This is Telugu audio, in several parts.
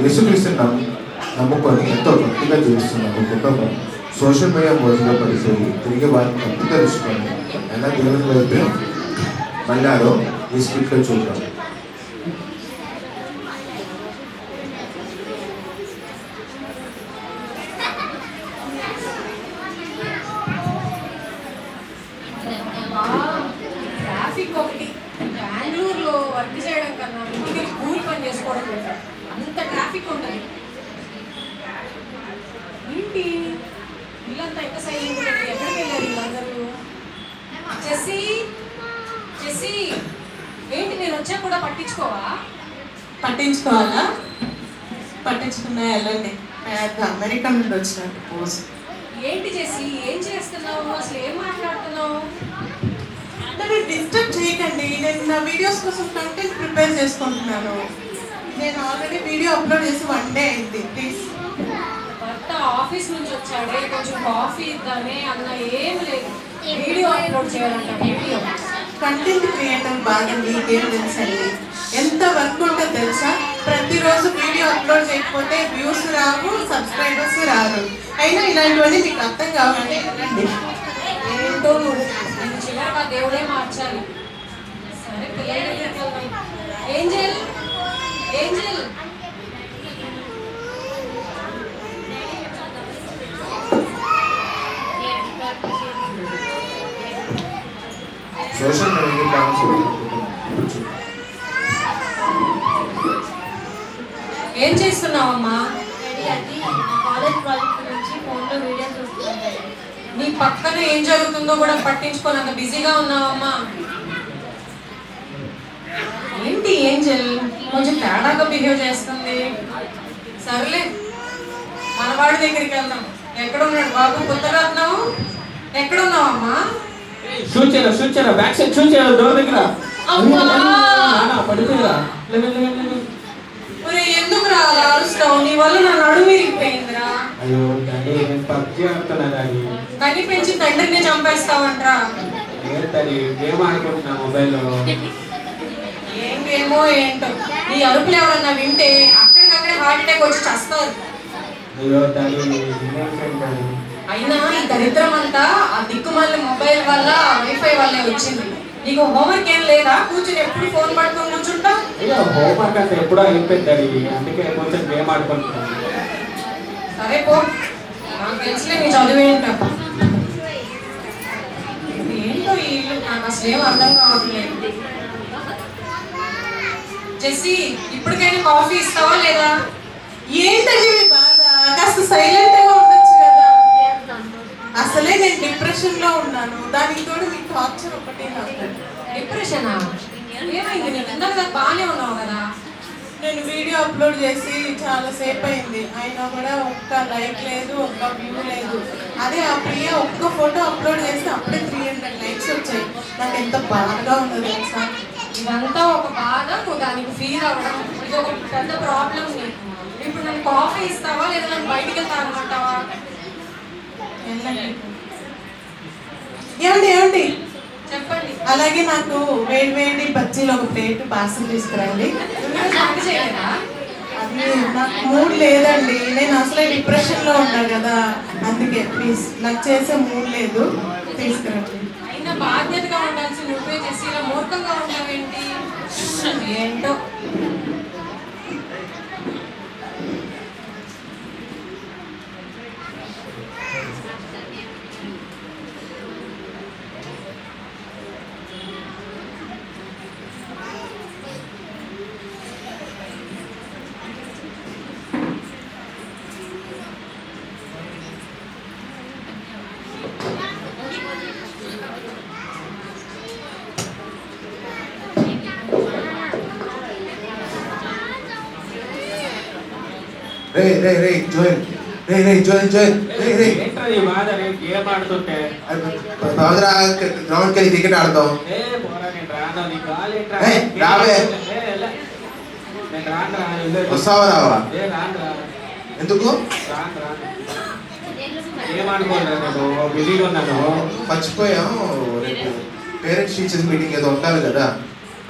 యేసుక్రీస్తుని నమ్ముకొని ఎంతో భక్తిగా జీవిస్తున్న ఒక కుటుంబం సోషల్ మీడియా మోజులో పడిపోయి తిరిగి వారిని భక్తి తెలుసుకొని ఎలా దేవుని వైపు మళ్ళారో ఈ స్క్రిప్ట్లో చూద్దాం. ట్రాఫిక్ ఒకటి బెంగళూరులో వర్క్ చేయడం కన్నా ఇంటికి కూలి పని చేసుకోవడం బెటర్. అంత ట్రాఫిక్ ఉంటుంది. ఏంటి ఇల్లంతా ఎంత సైలెంట్ ఉంది, ఎక్కడికి వెళ్ళారు వీళ్ళందరూ? చెస్సీ చెస్సీ ఏంటి నేను వచ్చా కూడా పట్టించుకోవా? పట్టించుకోవాలా? పట్టించుకున్నా వెళ్ళండి. అమెరికా నుండి వచ్చినట్టు పోస్ట్. ఏంటి చేసి ఏం చేస్తున్నావు? అసలు ఏం మాట్లాడుతున్నావు? నన్ను డిస్టర్బ్ చేయకండి. నేను నా వీడియోస్ కోసం కంటెంట్ ప్రిపేర్ చేసుకుంటున్నాను. నేను ఆల్రెడీ వీడియో అప్లోడ్ చేసి 1 డే అయింది. ప్లీజ్. భర్త ఆఫీస్ నుంచి వచ్చాడే, కొంచెం కాఫీ ఇద్దామే అన్న ఏం లేదు. వీడియో అప్లోడ్ చేయాలంట. వీడియో కంటెంట్ క్రియేటర్ బాగా మీకేం తెలుసండి? ఎంత వర్క్ ఉంటుందో తెలుసా? ప్రతిరోజు వీడియో అప్లోడ్ చేయకపోతే వ్యూస్ రావు, సబ్స్క్రైబర్స్ రారు. అయినా ఇలాంటివన్నీ మీకు అర్థం కావాలంటే ఏంటో నేను చివరిగా దేవుడే మార్చాలి. సరే పిల్లల దగ్గరికి వెళ్దాం. ఏంజెల్ ఏంజెల్ సోషల్ మీడియా ఏం చేస్తున్నావమ్మా? కాలేజ్ ప్రాజెక్ట్ నుంచి ఫోన్లో వీడియో చూస్తున్నాను. నీ పక్కన ఏం జరుగుతుందో కూడా పట్టించుకొని అంత బిజీగా ఉన్నావమ్మా. ఏంటి ఏంజెల్ కొంచెం తేడాగా బిహేవ్ చేస్తుంది. సర్లే మనవాడి దగ్గరికి వెళ్దాం. ఎక్కడున్నాడు బాబు? కొత్తగా వస్తున్నావు. ఎక్కడున్నావమ్మా? చూచారా బ్యాక్ సైడ్ చూచారా డోర్ దగ్గర పడిపోయారా? ఎందుకు రా అలా అరుస్తావు? నీ వల్ల నా నడుము విరిగిపోయిందిరా. అయ్యో డాడీ నేను పబ్జి ఆడుతున్నా డాడీ. కని పెంచి తండ్రిని చంపేస్తావంట్రా. ఏంటది గేమ్ ఆడుకుంటున్నా మొబైల్లో. ఏం గేమో ఏంటో. నీ అరుపులు ఎవరన్నా వింటే అక్కడికక్కడే హార్ట్ అటాక్ వచ్చి చస్తారు. అయ్యో డాడీ అయినా ఈ దరిద్రం అంతా ఆ దిక్కుమాలిన మొబైల్ వల్ల, వైఫై వల్లే వచ్చింది. నీకు హోంవర్క్ ఏం లేదా? కూర్చుని ఎప్పుడు ఫోన్ పట్టుకొని కూర్చుంటా? అయ్యో హోంవర్క్ అంటే ఎప్పుడో అయిపోయింది డాడీ, అందుకే కొంచెం గేమ్ ఆడుకుంటున్నాను. సరే పో, నాకు తెలుసులే నీ చదువు ఏంటో. ఏంటో ఈ ఇల్లు నాకు అసలు ఏం అర్థం కావట్లేదు. జెస్సీ ఇప్పటికైనా కాఫీ ఇస్తావా లేదా? ఏంటండి మీ బాధ? కాస్త సైలెంట్ గా ఉండొచ్చు కదా. అసలే నేను డిప్రెషన్ లో ఉన్నాను, దానికి తోడు మీకు టార్చర్ ఒకటి. డిప్రెషనా? ఏమైంది? నీకు ఇందాక బాగానే ఉన్నావు కదా. నేను వీడియో అప్లోడ్ చేసి చాలా సేపు అయింది, అయినా కూడా ఒక్క లైక్ లేదు, ఒక్క వ్యూ లేదు. అదే ఆ ప్రియ ఒక్క ఫోటో అప్లోడ్ చేసి అప్పుడే 300 లైక్స్ వచ్చాయి. నాకు ఎంత బాధగా ఉందో తెలుసా? ఇదంతా ఒక బాధ, నువ్వు దానికి ఫీల్ అవ్వడం ఇది ఒక పెద్ద ప్రాబ్లం నీకు. ఇప్పుడు నన్ను కాఫీ ఇస్తావా లేదా నన్ను బయటికి వెళ్తా అనమాటావా? ఏమండి ఏమండి చెప్పండి. అలాగే నాకు వేడి వేడి బజ్జీలు ఒక ప్లేట్ పార్సల్ తీసుకురండి. వంట చేయలేదా? అది నాకు మూడ్ లేదండి, నేను అసలే డిప్రెషన్ లో ఉన్నా కదా, అందుకే ప్లీజ్. నాకు చేసే మూడ్ లేదు, తీసుకురండి. అయినా బాధ్యతగా ఉండాల్సి నువ్వే చేసి ఇలా మూర్ఖంగా ఉంటావేంటి? ఏంటో. గ్రౌండ్కి వెళ్ళి క్రికెట్ ఆడతాం. వస్తావా రావా? ఎందుకు? మర్చిపోయాం, రేపు పేరెంట్స్ టీచర్స్ మీటింగ్ ఏదో ఉండాలి కదా.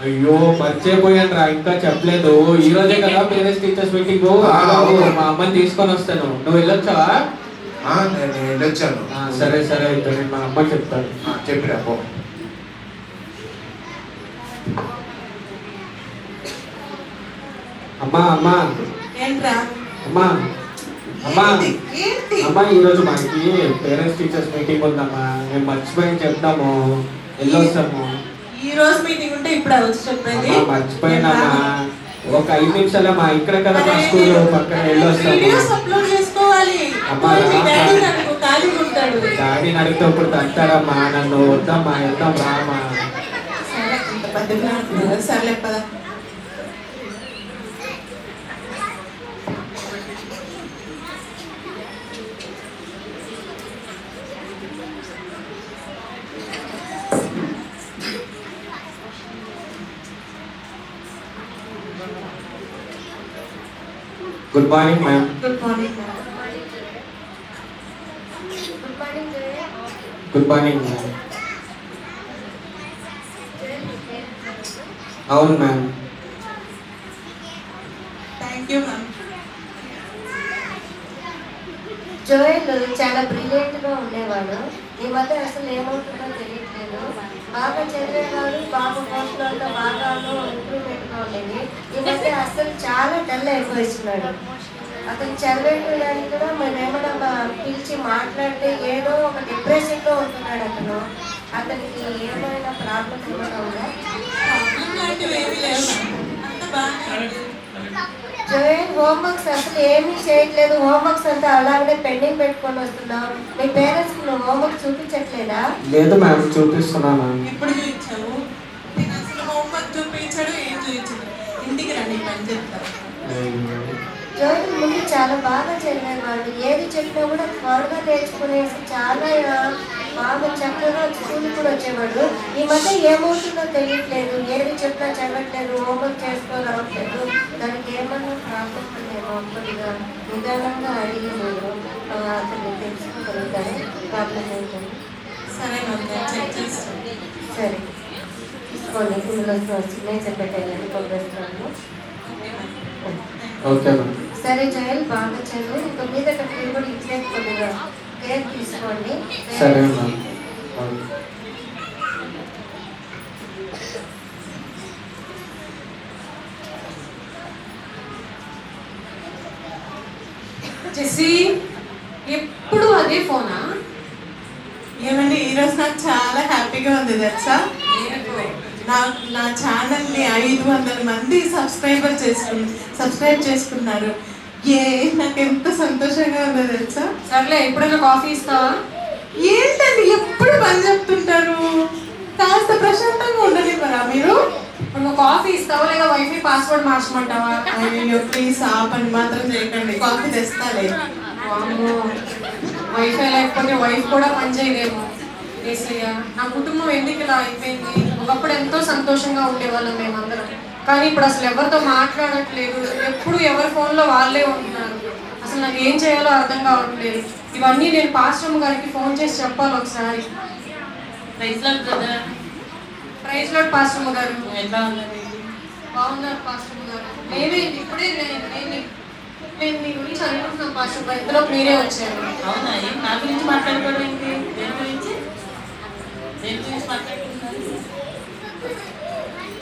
అయ్యో మర్చిపోయాను రా, ఇంకా చెప్పలేదు. ఈ రోజే కదా పేరెంట్స్ టీచర్స్ మీటింగ్. అవును. మా అమ్మని తీసుకొని వస్తాను, నువ్వు వెళ్ళొచ్చావా? నేను వెళ్ళొచ్చాను. సరే సరే అయితే నేను మా అమ్మకి చెప్తాను. చెప్పిరా పో. అమ్మా అమ్మా ఏంట్రా? అమ్మా అమ్మా ఏంటి? ఏంటి? అమ్మా ఈరోజు మనకి పేరెంట్స్ టీచర్స్ మీటింగ్ ఉందమ్మా, మేము మర్చిపోయి చెప్తాము, వెళ్ళొస్తాము. ఈ రోజు మీటింగ్ ఉంటే ఇప్పుడు వచ్చి చెప్పేది. అమ్మా మర్చిపోయినామా, ఒక 5 నిమిషాలమ్మా, ఇక్కడ కదా మా స్కూల్ పక్కన వెళ్ళొస్తాము. వీడియోస్ అప్లోడ్ చేసుకోవాలి. అమ్మా, మీ డాడీ నాకు ఖాళీగా ఉంటాడు. డాడీని అడిగితే ఇప్పుడు తంటారమ్మా, నన్ను వద్దమ్మా, వెళ్తాం రామా. సరే ఇంత పెద్దగా అంటున్నారు. సర్లే పద. Good morning ma'am. Good morning. Good morning ma'am. అవును ma'am. Thank you ma'am. Joel చాలా బ్రిలియంట్ గా ఉండేవాడు. ఈ మధ్య అసలు ఏమవుతుందో తెలియట్లేదు. బాగా చదివేవాడు, బాగా పోస్టులతో బాగా ఇంప్రూవ్మెంట్ గా ఉండేది. ఈ మధ్య అసలు చాలా డల్ అయిపోయిస్తున్నాడు. అతను చదివేయడానికి కూడా మేమేమన్నా పిలిచి మాట్లాడితే ఏదో ఒక డిప్రెషన్ లో ఉంటున్నాడు అతను. అతనికి ఏమైనా ప్రాబ్లం ఏమైనా ఉందా? అలాంటివి ఏమీ లేవు. అంత బాగానే ఉంది. జోయల్ హోంవర్క్స్ అసలు ఏమీ చేయట్లేదు. హోంవర్క్స్ అంతా అలాగే పెండింగ్ పెట్టుకొని వస్తున్నావు. మీ పేరెంట్స్ నువ్వు హోంవర్క్ చూపించట్లేదా? లేదు మ్యామ్, చూపిస్తున్నాను. ఎప్పుడు చూపించావు? నీకు అసలు హోంవర్క్ చూపించాడు, ఏం చూపించడు. ఇంటికి రండి, పని చెప్తాను. జోయల్ ముందు చాలా బాగా చదివేవాడు. ఏది చెప్పినా కూడా త్వరగా నేర్చుకునేసి చాలా బాగా చక్కగా స్కూల్కి కూడా వచ్చేవాడు. ఈ మధ్య ఏమవుతుందో తెలియట్లేదు. ఏది చెప్పినా చదవట్లేదు, హోంవర్క్ చేసుకోరావట్లేదు. దానికి ఏమన్నా ప్రాబ్లం ఉందేమో కొద్దిగా నిదానంగా అడిగి నేను అతన్ని తెలుసుకోగలుగుతాను ప్రాబ్లం ఏంటని. సరే మ్యామ్, నేను చెక్ చేస్తాను. సరే తీసుకోండి. ఇందులో సిగ్నేచర్ పెట్టాలని పంపిస్తున్నాను. Okay ma'am. సరే జయల్, బాగా చదువు. ఇంకా మీద మీరు కూడా ఇట్లే కొద్దిగా కేర్ తీసుకోండి. సరే మ్యామ్. జెస్సీ, ఎప్పుడు అదే ఫోనా? ఏమండి, ఈరోజు నాకు చాలా హ్యాపీగా ఉంది తెలుసా. నా ఛానల్ని 500 మంది సబ్స్క్రైబ్ చేసుకున్నారు. నాకు ఎంత సంతోషంగా ఉందో తెలుసా. సర్లే, ఎప్పుడైనా కాఫీ ఇస్తావా? ఏంటండి ఎప్పుడు పని చెప్తుంటారు? కాస్త ప్రశాంతంగా ఉండనివ్వరా మీరు? ఇప్పుడు నువ్వు కాఫీ ఇస్తావా లేదా వైఫై పాస్వర్డ్ మార్చమంటావా? అయ్యో ప్లీజ్, ఆ పని మాత్రం చేయకండి. కాఫీ తెస్తాలే. వామ్మో, వైఫై లేకపోతే వైఫ్ కూడా పని చేయలేము. ఏసయ్య, నా కుటుంబం ఎందుకు ఇలా అయిపోయింది? ఒకప్పుడు ఎంతో సంతోషంగా ఉండేవాళ్ళం మేమందరం, కానీ ఇప్పుడు అసలు ఎవరితో మాట్లాడట్లేదు. ఎప్పుడు ఎవరి ఫోన్లో వాళ్ళే ఉంటున్నారు. అసలు నాకు ఏం చేయాలో అర్థం కావట్లేదు. ఇవన్నీ నేను పాస్టర్ గారికి ఫోన్ చేసి చెప్పాలి ఒకసారి. Praise Lord brother. Praise Lord pastor గారు. ఎలా ఉన్నది? బాగున్నారు పాస్టర్ గారు. మేమే ఇప్పుడే నేను మీ గురించి అనుకుంటున్నాం పాస్టర్ గారు. ఇందులో మీరే వచ్చారు. అవునా? ఏం నా గురించి మాట్లాడుకోవడం ఏంటి? దేని గురించి మాట్లాడుతున్నారు?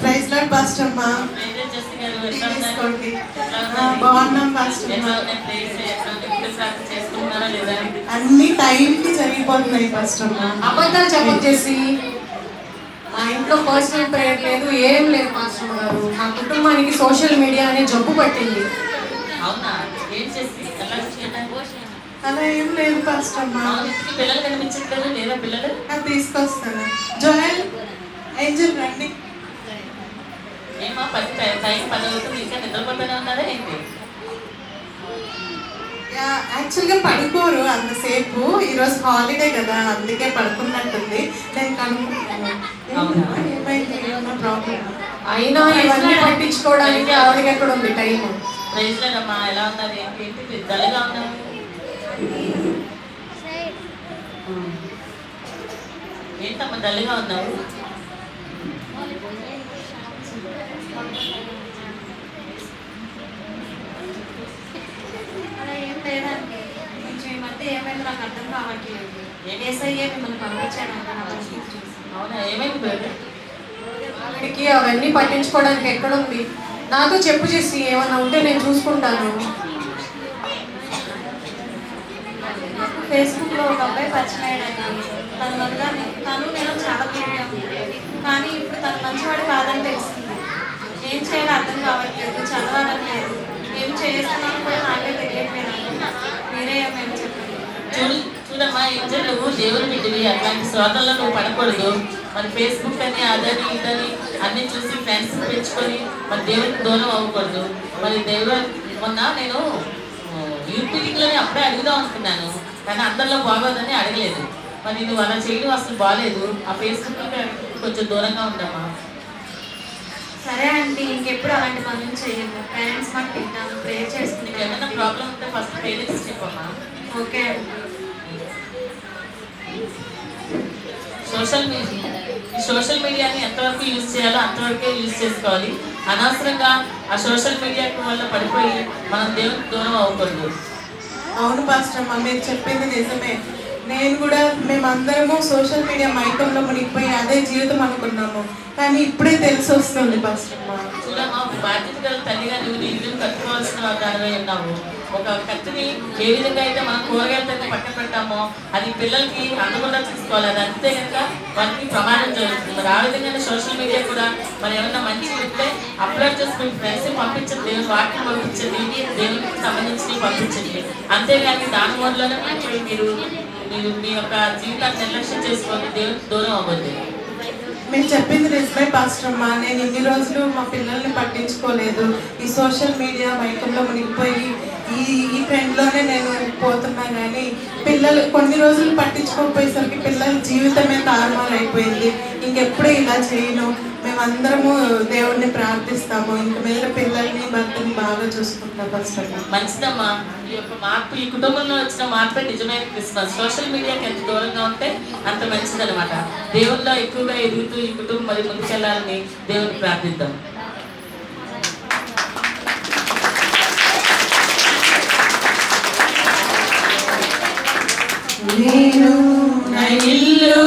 ప్రైజ్ లార్డ్ పాస్టర్ అమ్మా. ప్రైజ్ జెస్సీ గారు, ఎట్లా ఉన్నారు? తీసుకోండి. ఎట్లా ఉన్నారు? బాగున్నాం పాస్టర్ ఎట్లా అమ్మా. ఉన్నాయి ప్రైజ్? ఎట్లా ఉంది? ఇప్పుడు ప్రార్థన చేసుకుంటున్నారా లేదా? అన్ని టైంకి జరిగిపోతున్నాయి పాస్టర్ అమ్మా. అబద్ధాలు చెప్పొచ్చేసి మా ఇంట్లో పర్సనల్ ప్రేయర్ లేదు, ఏం లేదు పాస్టర్ గారు. మా కుటుంబానికి సోషల్ మీడియా అనే జబ్బు పట్టింది. అవునా? ఏం చేసి ఎట్లా చేయడానికి? అలా ఏం లేదు పాస్టర్ అమ్మా. ఇంటికి పిల్లలు కనిపించట్లేదు లేదా? పిల్లలు అది తీసుకొస్తాను. జోయల్, ఏంజల్ రండి. ఏమో టైం 10 అవుతుంది, ఇంకా నిద్రపోతూనే ఉన్నారా ఏంటి? యాక్చువల్గా పడుకోరు అంతసేపు. ఈరోజు హాలిడే కదా, అందుకే పడుకున్నట్టుంది. నేను కనుక్కుంటాను. ఏమైంది? ఏమన్నా ప్రాబ్లం? అయినా ఇవన్నీ పట్టించుకోవడానికి ఆవిడకి ఎక్కడ ఉంది టైం? ప్రైజ్ లార్డ్ అమ్మా, ఎలా ఉన్నారు? ఏంటి డల్గా ఉన్నారు? ఏంటమ్మా డల్గా ఉన్నావు? ఏమైంది నాకు అర్థం కావట్లేదు. ఏసయ్యే మిమ్మల్ని పంపించాడంట నా పరిస్థితి చూసి. అవునా, ఏమైంది బ్రదర్? ఆవిడకి అవన్నీ పట్టించుకోవడానికి ఎక్కడుంది? నాతో చెప్పు చేసి ఏమన్నా ఉంటే నేను చూసుకుంటాను. నాకు ఫేస్బుక్లో ఒక అబ్బాయి పరిచయం అయ్యాడండి. తన వల్ల తను నేను చాలా తిరిగాం, కానీ ఇప్పుడు తను మంచివాడు కాదని తెలిసింది. ఏం చేయాలో అర్థం కావట్లేదు, చదవాలని లేదు, ఏం చేస్తున్నాను కూడా నాకే తెలియట్లేదు. మీరే ఏమైనా చెప్పండి. చూడమ్మా, ఏంటంటే నువ్వు దేవుని బిడ్డవి, అట్లాంటి శ్రోతల్లో నువ్వు పడకూడదు. మరి ఫేస్బుక్ అని అదని ఇదని అన్నీ చూసి ఫ్రెండ్స్ పెంచుకొని మరి దేవునికి దూరం అవ్వకూడదు. మరి మొన్న నేను యూత్ మీటింగ్లోనే అప్పుడే అడుగుదాం అనుకున్నాను, కానీ అందరిలో బాగోదని అడగలేదు. మరి నువ్వు అలా చేయడం అసలు బాగాలేదు. ఆ ఫేస్బుక్ కొంచెం దూరంగా ఉండమ్మా. సరే అండి, ఇంకెప్పుడు అలాంటి పనులు చేయము. పేరెంట్స్ మాట వింటాము, ప్రేయర్ నీకు చేసుకుంటాము. ఏమైనా ప్రాబ్లం ఉంటే ఫస్ట్ పేరెంట్స్ చెప్పమ్మా. ఓకే అండి. సోషల్ మీడియాని ఎంతవరకు యూజ్ చేయాలో అంతవరకే యూజ్ చేసుకోవాలి. అనవసరంగా ఆ సోషల్ మీడియా వల్ల పడిపోయి మనం దేవునికి దూరం అవ్వకూడదు. అవును పాస్టమ్మ, మీరు చెప్పింది నిజమే. నేను కూడా మేమందరము సోషల్ మీడియా మైకంలో మునిగిపోయి అదే జీవితం అనుకున్నాము, కానీ ఇప్పుడే తెలిసి వస్తుంది పాస్టమ్మ. చూడమ్మా, ఒక బాధ్యత గల తల్లిగా నువ్వు నీ ఇల్లుని కట్టుకోవాల్సిన దానివై ఉన్నావు. ఒక కత్తిని ఏ విధంగా అయితే మనం కూరగాయలతో పక్కన పెట్టామో అది పిల్లలకి అందకుండా చూసుకోవాలి. అది అంతే కనుక వాటికి ప్రమాదం జరుగుతుంది. మరి ఆ విధంగానే సోషల్ మీడియా కూడా మరి ఏమన్నా మంచి ఉంటే అప్లోడ్ చేసుకుని ఫ్రెండ్స్ పంపించండి, దేవుని వాక్యం పంపించండి, దేవునికి సంబంధించి పంపించండి. అంతేగాని దాని మూలలోనే మీరు మీ యొక్క జీవితాన్ని నిర్లక్ష్యం చేసుకొని దేవునికి దూరం అవ్వద్దు. మీరు చెప్పింది నిజమే పాస్టమ్మ. నేను ఇన్ని రోజులు మా పిల్లల్ని పట్టించుకోలేదు. ఈ సోషల్ మీడియా మైకంలో మునిగిపోయి ఈ ట్రెండ్లోనే నేను పోతున్నా, కానీ పిల్లలు కొన్ని రోజులు పట్టించుకోకపోయేసరికి పిల్లల జీవితమే తారుమారు అయిపోయింది. ఇంకెప్పుడూ ఇలా చేయను. మేమందరము దేవుడిని ప్రార్థిస్తాము. ఇంక మీద పిల్లల్ని భర్తని బాగా చూసుకుంటాం పాస్టమ్మ. మంచిదమ్మా. ఈ యొక్క మార్పు ఈ కుటుంబంలో వచ్చిన మార్పే నిజమైన క్రిస్మస్. సోషల్ మీడియాకి ఎంత దూరంగా ఉంటే అంత మంచిదనమాట. దేవుల్లో ఎక్కువగా ఎదుగుతూ ఈ కుటుంబం మరి ముందుకెళ్ళాలని దేవుని ప్రార్థిద్దాం. నేను నా ఇల్లు